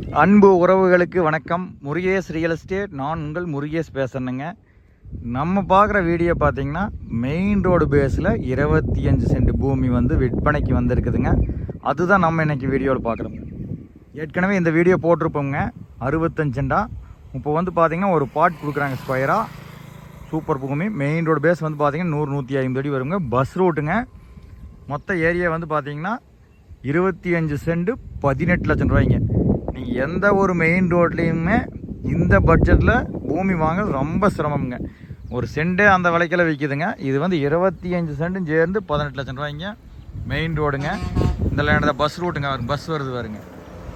அன்பு உறவுகளுக்கு வணக்கம். Murugesh real estate. நான் உங்கள் முருகேஷ் பேசுகிறேங்க. நம்ம பார்க்குற வீடியோ பார்த்தீங்கன்னா மெயின் ரோடு பேஸில் 25 சென்ட் பூமி வந்து விற்பனைக்கு வந்திருக்குதுங்க. அதுதான் நம்ம இன்றைக்கி வீடியோவில் பார்க்குறோங்க. ஏற்கனவே இந்த வீடியோ போட்டிருப்போங்க 65 சென்டா. இப்போ வந்து பார்த்திங்கன்னா ஒரு பாட் கொடுக்குறாங்க ஸ்கொயராக. சூப்பர் பூமி. மெயின் ரோடு பேஸ் வந்து பார்த்திங்கன்னா 100-150 அடி வருங்க. பஸ் ரூட்டுங்க. மொத்த ஏரியா வந்து பார்த்திங்கன்னா 25 சென்ட் 18 லட்சம் ரூபாய்ங்க. நீங்கள் எந்த ஒரு மெயின் ரோட்லேயுமே இந்த பட்ஜெட்டில் பூமி வாங்க ரொம்ப சிரமம்ங்க. ஒரு சென்டே அந்த விலைக்கெல்லாம் விற்கிதுங்க. இது வந்து 25 சென்ட்டும் சேர்ந்து 18 லட்சம் ரூபாய்ங்க. மெயின் ரோடுங்க. இந்த லேண்டில் பஸ் ரூட்டுங்க. பஸ் வருது பாருங்க.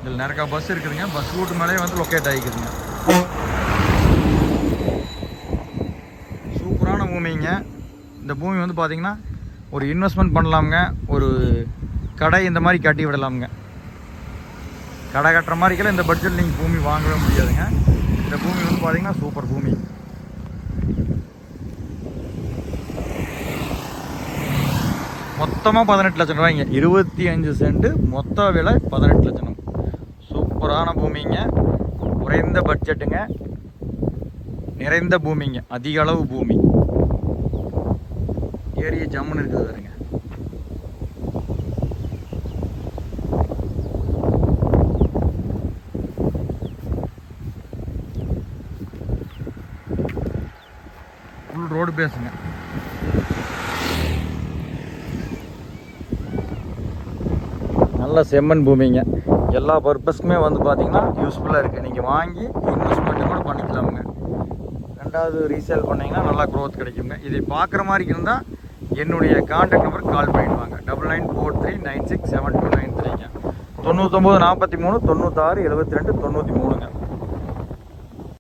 இதில் நிறைய பஸ் இருக்குதுங்க. பஸ் ரூட்டு மேலே வந்து லொக்கேட் ஆகிக்குதுங்க. சூப்பரான பூமிங்க. இந்த பூமி வந்து பார்த்திங்கன்னா ஒரு இன்வெஸ்ட்மெண்ட் பண்ணலாமுங்க. ஒரு கடை இந்த மாதிரி கட்டி விடலாமுங்க. கடை கட்டுற மாதிரிக்கெல்லாம் இந்த பட்ஜெட் நீங்கள் பூமி வாங்கவே முடியாதுங்க. இந்த பூமி வந்து பார்த்தீங்கன்னா சூப்பர் பூமி. மொத்தமாக 18 லட்சம் ரூபாய்ங்க. 25 சென்ட் மொத்த விலை 18 லட்சம். சூப்பரான பூமிங்க. குறைந்த பட்ஜெட்டுங்க. நிறைந்த பூமிங்க. அதிக அளவு பூமி. ஏரிய ஜம்முன்னு இருக்குது பாருங்க. ரோடு பேசுங்க. நல்ல செம்மண் பூமிங்க. எல்லா பர்பஸ்க்குமே வந்து பார்த்தீங்கன்னா யூஸ்ஃபுல்லாக இருக்குது. நீங்கள் வாங்கி இன்வெஸ்ட்மெண்ட்டு கூட பண்ணிக்கலாமுங்க. ரெண்டாவது ரீசேல் பண்ணிங்கன்னா நல்லா க்ரோத் கிடைக்குங்க. இதை பார்க்குற மாதிரி இருந்தால் என்னுடைய கான்டாக்ட் நம்பருக்கு கால் பண்ணிடுவாங்க. 9943967293ங்க. 99 43 96 72 93ங்க.